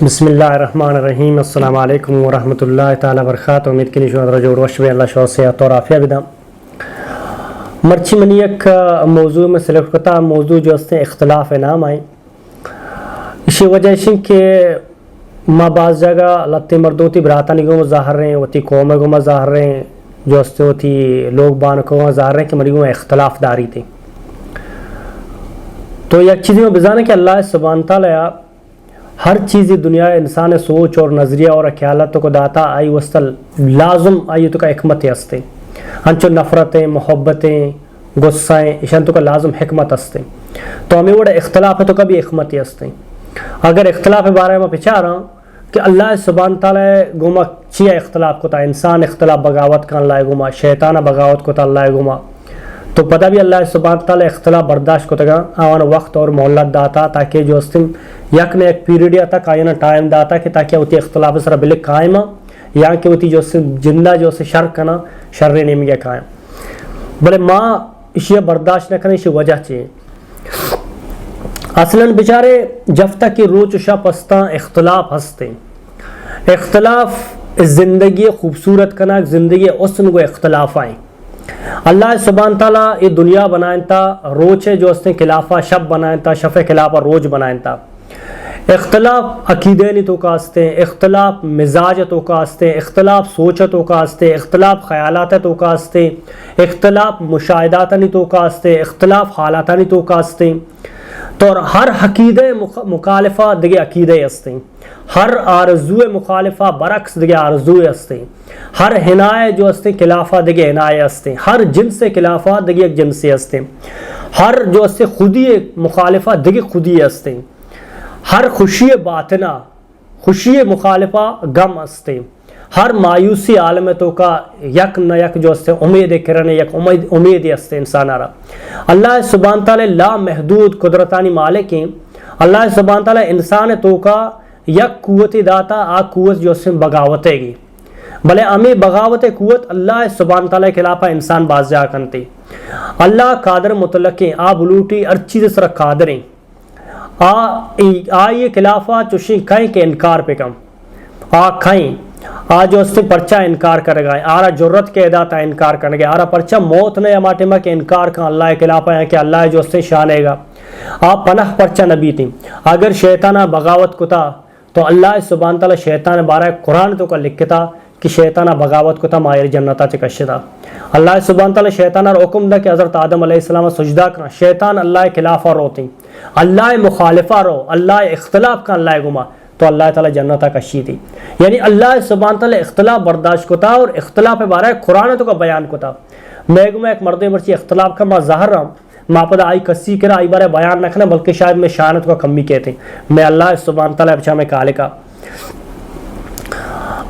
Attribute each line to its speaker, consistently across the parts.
Speaker 1: بسم اللہ الرحمن الرحیم السلام علیکم ورحمۃ اللہ تعالیٰ وبرکاتہ. امید کی نشو رجوع وشوی اللہ شو صحت اور عافیہ بدم. مرچی منی ایک موضوع میں سلیکٹ کرتا موضوع جو اس نے اختلاف نام آئے اسی وجہ سے کہ ما بعض جگہ لتی مردوں تی براتانی کو ظاہر رہے ہیں وتی قوم کو ظاہر رہے ہیں جو اس نے ہوتی لوگ بان کو ظاہر رہے ہیں کہ مریوں اختلاف داری تھی. تو یک چیزیں میں بزانے کہ اللہ سبحانہ تعالیٰ ہر چیز دنیا انسان سوچ اور نظریہ اور خیالات کو داتا آئی وصل لازم آئی تو کا حکمت ہستے انچو نفرتیں محبتیں غصائیں اشان تو کا لازم حکمت ہستے. تو ہمیں وہ اختلاف ہے تو کبھی حکمت ہستے. اگر اختلاف کے بارے میں پچھا رہا ہوں کہ اللہ سبحانہ تعالیٰ گما چیا اختلاف کو تا انسان اختلاف بغاوت کا اللہ گما شیطان بغاوت کو تا اللہ گما تو پتہ بھی اللہ سبحانہ تعالیٰ اختلاف برداشت کو تگا آوان وقت اور مہلت داتا تاکہ جو استم یک نے ایک پیریڈ یا تک آئینا ٹائم داتا کہ تاکہ ہوتی اختلاف سر بلک قائم یا کہ ہوتی جو جندہ جو سے شر کنا شر نیمگے قائم بلے ماں اشیاء برداشت نہ کرنے اسی وجہ چاہیے. اصلاً بیچارے جب تک کہ روچ شب ہستا اختلاف ہستے اختلاف زندگی خوبصورت کنا زندگی حسن کو اختلاف آئیں. اللہ سبحانہ تعالیٰ یہ دنیا بنائیں تا روچ ہے جو اس نے خلافہ شب بنائیں تا شف خلافہ روج بنائیں تا. اختلاف عقیدے نہیں تو کاستے اختلاف مزاج تو کاستے اختلاف سوچ تو کاستے اختلاف خیالات تو کاستے اختلاف مشاہدات نہیں تو کاستے اختلاف حالات نہیں تو کاستے. تو ہر عقیدے مخالفہ دگے عقیدے ہستے ہر آرزو مخالفہ برعکس دگے آرزو ہستے ہر ہنائے جو ہستے خلافہ دگے ہنائے ہستے ہر جنس خلافہ دگے ایک جنسی ہستے ہر جو ہستے خودی مخالفہ دگے خودی ہستے ہر خوشی باطنہ خوشی مخالفہ غم ہستے ہر مایوسی عالم تو کا یک نہ یک جو ہستے امید کرنے یک امید ہستے انسان آرہ. اللہ سبحانہ تعالیٰ لا محدود قدرتانی مالک ہیں. اللہ سبحانہ تعالیٰ انسان تو کا یک قوت داتا آ قوت جو ہستے بغاوتے گی بلے ہمیں بغاوت قوت اللہ سبحانہ تعالیٰ کے خلافہ انسان بازجا کنتے. اللہ قادر مطلق ہیں آ بلوٹی ہر چیز سر قادر ہیں یہ خلافہ چوشیں کہیں کہ انکار پہ کم کھائیں آج اس سے پرچہ انکار کرے گا آرہ جرت کے ادا تا انکار کرنے گا آرہ پرچہ موت نے ہمارے میں کہ انکار کا اللہ کے خلافہ ہے کہ اللہ جو اس سے شانے گا آپ پناہ پرچہ نبی تھی. اگر شیطانہ بغاوت کو تھا تو اللہ سبحانہ تعالیٰ شیطان بارہ قرآن تو کا لکھتا کہ شیطانہ بغاوت کو تھا مائر جنتا چکشتا. اللہ سبحانہ تعالیٰ شیطانہ حکم دا کہ حضرت آدم علیہ السلام سجدہ کرنا شیطان اللہ خلافہ روتی اللہ مخالفہ رو اللہ اختلاف کا اللہ گما تو اللہ تعالیٰ جنتا کشی تھی. یعنی اللہ سبحانہ تعالیٰ اختلاف برداشت کو تھا اور اختلاف بارہ قرآن تو کا بیان کو تھا. میں ایک مرد مرچی اختلاف کا میں ظاہر رہا ماں پدا آئی کسی کرا آئی بارے بیان نہ کرنا بلکہ شاید میں شانت کا کمی کہتے ہیں. میں اللہ سبحانہ تعالیٰ بچا میں کالے کا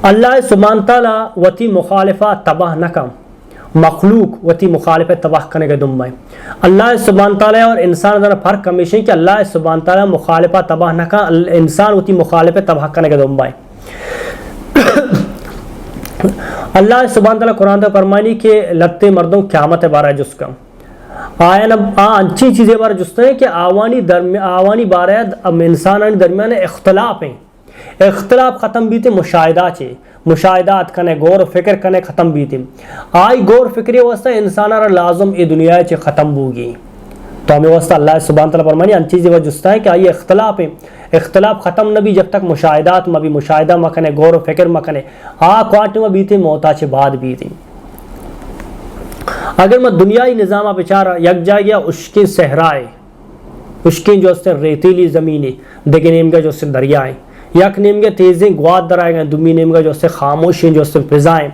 Speaker 1: اللہ سبحانہ تعالیٰ وتی مخالفہ تباہ نہ کم مخلوق وتی مخالفت تباہ کرنے کے دم میں اللہ سبحانہ تعالیٰ اور انسان ذرا فرق کمیشن کہ اللہ سبحانہ تعالیٰ مخالفہ تباہ نہ کا انسان وتی مخالفت تباہ کرنے کے دم میں. اللہ سبحانہ تعالیٰ قرآن تو فرمانی کہ لتے مردوں قیامت بارہ جس کا آیا اچھی چیزیں بارہ جستے ہیں کہ آوانی بارہ انسان درمیان اختلاف ہیں اختلاف ختم بھی تھے مشاہدات کنے غور و فکر کنے ختم بھی تھی آئی غور فکری واسطہ انسان را لازم ای دنیا چے ختم ہوگی. تو ہمیں واسطہ اللہ سبحانہ تعالیٰ فرمانی ان چیزیں جستا ہے کہ آئی اختلاف ہیں اختلاف ختم نہ بھی جب تک مشاہدات میں بھی مشاہدہ مکنے غور و فکر مکنے کوانٹ میں بھی تھی موتا چے بعد بھی تھی. اگر میں دنیای نظامہ بچارہ یک جائے گیا اشکی صحرائے اشکی جو اس سے ریتیلی زمینی دیکھیں نیم گے جو اس سے دریائیں یک نیم گے تیزیں گواد درائے گئے دمی نیم گے جو اس سے خاموشیں جو اس سے فضائیں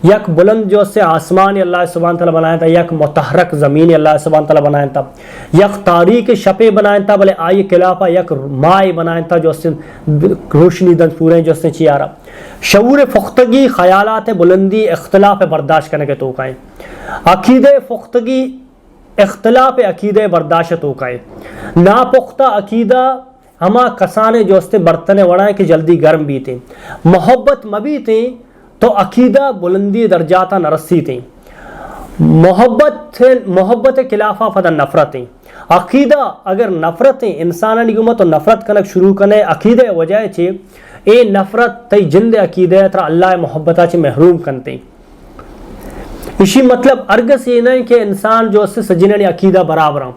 Speaker 1: یک بلند جو اس سے آسمان اللہ سبحانہ تعالیٰ بنایا تھا یک متحرک زمین اللہ سبحانہ تعالیٰ بنایا تھا یک تاریک شپے بنایا تھا بلے آئی خلافہ یک مائے بنایا تھا جو اس سے روشنی دن پورے جو اس نے چیا رہا. شعور پختگی خیالات بلندی اختلاف برداشت کرنے کے توقعیں عقیدے پختگی اختلاف عقیدے برداشت توقعیں ناپختہ عقیدہ ہما کسانے جو اس نے برتنے وڑائیں کہ جلدی گرم بھی تھیں محبت مبی تھیں تو عقیدہ بلندی درجاتہ نرسی تھیں محبت خلافہ فدا نفرتیں عقیدہ اگر نفرتیں انسان نگمت و نفرت کنک شروع کنے عقیدہ وجہ چھے اے نفرت تی جند عقیدہ ترا اللہ محبتہ چھے محروم کنتے. اسی مطلب ارگس یہ نہیں کہ انسان جو سے سجنہ عقیدہ برابر ہوں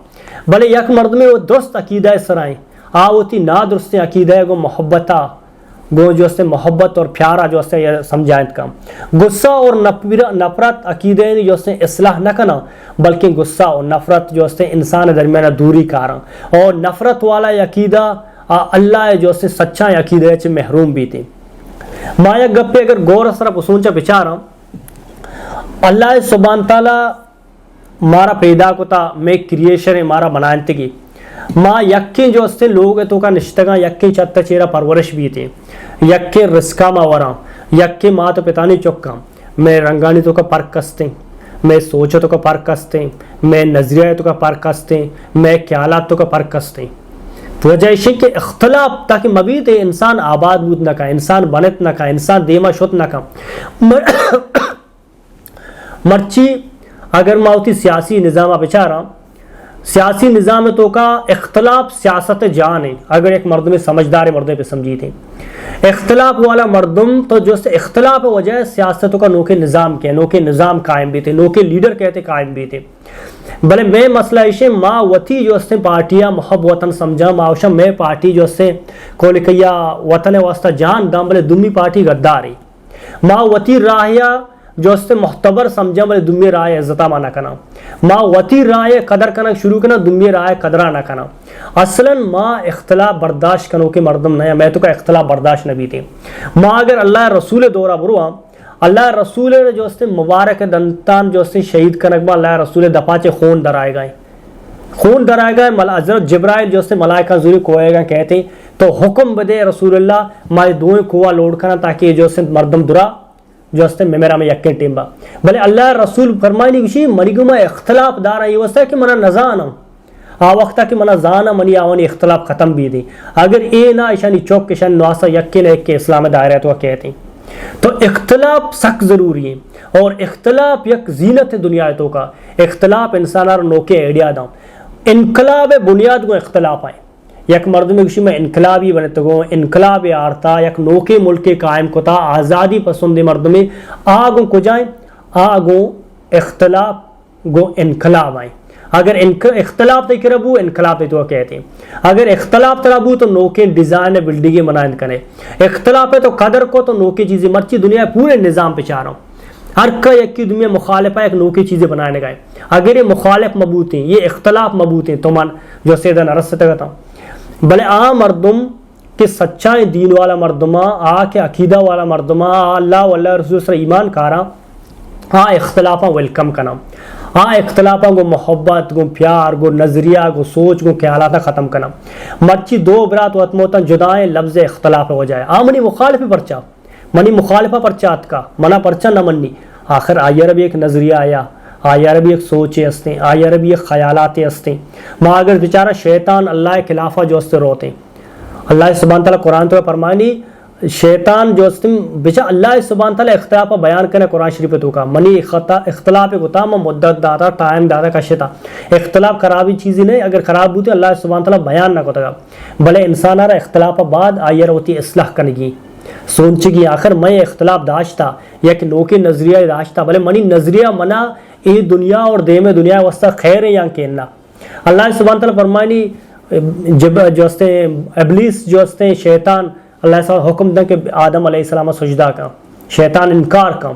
Speaker 1: بلے یک مرد میں وہ درست عقیدہ سرائیں آوتی نا درست عقیدہ گو محبتہ گو جو سے محبت اور پیارا جو سے سمجھائیں کم غصہ اور نفرت عقیدہ جو سے اصلاح نہ کنا بلکہ غصہ اور نفرت جو سے انسان درمیانہ دوری کارا اور نفرت والا عقیدہ اللہ جو سے سچا عقیدہ چھ محروم بھی تھی. مایا گپے اگر غور اثر پسونچا بچارا اللہ سبحانہ تعالی مارا پیدا کو تا میں کریشن ہے مارا بنائنتے کی ماں یکی جو سے لوگ تو کا نشتگاں یکی چت چیرا پرورش بھی تھے یکی رزقہ ما وراں یکی ماں تو پتانی چکاں میں رنگانی تو کا پرک کستے میں سوچو تو کا پرک کستے میں نظریہ تو کا پرک کستے میں خیالات تو کا پرک کستے. وجہ اسی کہ اختلاف تاکہ مبید انسان آباد بود نہ کا انسان بنت نہ کا انسان دیما شت نہ کا مرچی اگر ماوتی سیاسی نظام بچارا سیاسی نظام تو کا اختلاف سیاست جان ہے. اگر ایک مردم سمجھدار مردم پہ سمجھی تھے اختلاف والا مردم تو جو سے اختلاف وجہ سیاستوں کا نوکے نظام کے نوکے نظام قائم بھی تھے نوکے لیڈر کہتے قائم بھی تھے. بلے میں مسئلہ اسے ماں وطی جو سے پارٹیاں محب وطن سمجھا ماوشا میں پارٹی جو سے کولکیا وطن واسطہ جان دام بلے دمی پارٹی غداری ماں وطی راہیا جو سے محتبر سمجھا بلے دمی رائے عزتہ ماں نہ کنا ماں وطی رائے قدر کنا شروع کنا دمی رائے قدرہ نہ کنا. اصلا ماں اختلاف برداشت کنو کے مردم نیا میں تو کا اختلاف برداشت نبی تھے. ماں اگر اللہ رسول دورہ بروا اللہ رسول جو سے مبارک دنتان جو سے شہید کنک با اللہ رسول دپاچے خون درائے گئے حضرت جبرائیل جو سے ملائکہ زوری کوئے گا کہتے تو حکم بدے رسول اللہ مائی دوئیں کوا لوڈ کرنا تاکہ جو سے مردم درا جو سے میرا میں یقین ٹیم با بلے اللہ رسول فرمائی نہیں کشی منی گو میں اختلاف دارا یہ وستا ہے کہ منا نزانا وقتا کہ منا زانا منی آوانی اختلاف ختم بھی دی اگر اے نا اشانی چوک کشان نواسا یقین ہے کہ اسلام دائرہ تو کہتے ہیں. تو اختلاف سخت ضروری ہے اور اختلاف یک زینت دنیا تو کا اختلاف انسانار نوکے ایڈیا دا انقلاب بنیاد کو اختلاف آئے یک مرد میں کسی میں انقلابی بنتے گو انقلاب آرتا یک نوکے ملک قائم کو تا آزادی پسند مرد میں آگوں کو جائیں آگوں اختلاف گو انقلاب آئیں. اگر اختلاف تے کربو انقلاب تے تو کہتے ہیں اگر اختلاف ترابو تو نوکے ڈیزائن بلڈنگیں منائند کرے اختلاف ہے تو قدر کو تو نوکے چیزیں مرچی دنیا پورے نظام پہ چاہ رہا ہوں ہر کا یک کی دنیا مخالفہ ایک نوکے چیزیں بنانے گئے اگر یہ مخالف مبوط ہیں یہ اختلاف مبوط ہیں تو من جو سیدہ نرس سے کہتا ہوں بلے مردم کہ سچائیں دین والا مردمہ کے عقیدہ والا مردمہ اللہ واللہ رسول صلی ایمان کارا اختلافہ ویلکم کرنا اختلافوں کو محبت گو پیار گو نظریہ گو سوچ گو خیالات ختم کرنا مرچی دو برات وقت موتن جدائیں لفظ اختلاف ہو جائے منی مخالف پرچا منی مخالفہ پرچات کا منا پرچا نہ منی آخر آئیر بھی ایک نظریہ آیا آئیر بھی ایک سوچے ہستے آئیر بھی ایک خیالات ہستے ماں اگر بیچارہ شیطان اللہ خلافہ جو ہستے روتے اللہ سبحانہ تعالیٰ قرآن تو فرمانی شیطان جو بچا اللہ سبحانہ تعالیٰ اختلاف بیان کرنے قرآن شریف تو کا منی اختلاف کو تام مدت داتا ٹائم داتا کشتا اختلاف خرابی چیزی نہیں اگر خراب ہوتی اللہ سبحانہ تعالیٰ بیان نہ کرتا بھلے انسان آرہ اختلاف بعد آئیر ہوتی اصلاح کرنگی سونچی گی آخر میں اختلاف داشتا یا کہ نوکے نظریہ داشتا بھلے منی نظریہ منا اے دنیا اور دیم دنیا واسطہ خیر ہے یا کہنا اللہ سبحانہ تعالیٰ فرمانی جب جو ہستے ابلیس جو ہستے شیطان اللہ سبحانہ حکم دن کہ آدم علیہ السلام سجدہ کا شیطان انکار کا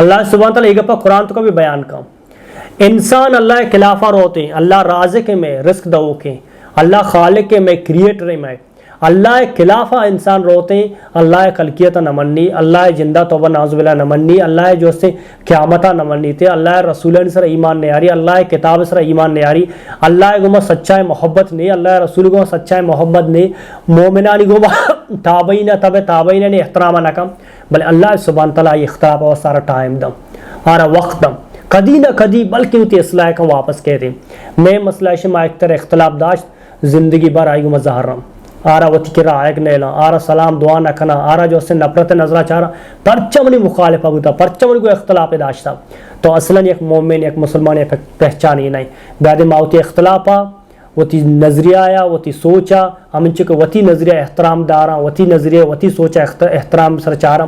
Speaker 1: اللہ سبحانہ تعالیٰ ایک پا قرآن تو کا بھی بیان کا انسان اللہ خلافہ روتے ہیں اللہ رازق میں رزق دو کے اللہ خالق میں کریٹر میں اللہ خلافہ انسان روتے ہیں اللہ خلقیت نہ مننی اللہ جندہ توبہ نعوذ باللہ نہ مننی اللہ جو سے قیامتہ نہ مننی تے اللہ رسول سر ایمان نہیں آ رہی اللہ کتاب سر ایمان نہیں آ رہی اللہ گما سچائی محبت نہیں اللہ رسول گما سچائی محبت نہیں مومنانی گما تابعین تابعین نے احترام نہ کم بلکہ اللہ سبحانہ تعالیٰ یہ اختلاف اور سارا ٹائم دم آرہ وقت دم کدی نہ کدی بلکہ ہوتی اصلاح کا واپس کہہ دیں میں مسئلہ شما ایک طرح اختلاف داشت زندگی بھر آئی گما ظاہر رہا آرا وتی کرا ایک نیلا آرا سلام دعا نہ کنا آرا جو سے نفرت نظرہ چارا پرچمنی مخالفہ ہوتا پرچمنی کو اختلاف داشتا تو اصلا ایک مومن ایک مسلمان ایک پہچان ہی نہیں بعد ماوتی اختلافا وتی نظریہ آیا وتی سوچا ہمن چکے وتی نظریہ احترام دارا وتی نظریہ وتی سوچا احترام سر چارا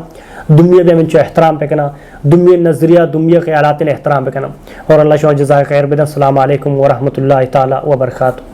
Speaker 1: دنیا بھی ہمن چو احترام پکنا دنیا نظریہ دنیا خیالات احترام پکنا اور اللہ شاہ جزائے خیر بدن السلام علیکم ورحمۃ اللہ تعالی وبرکاتہ.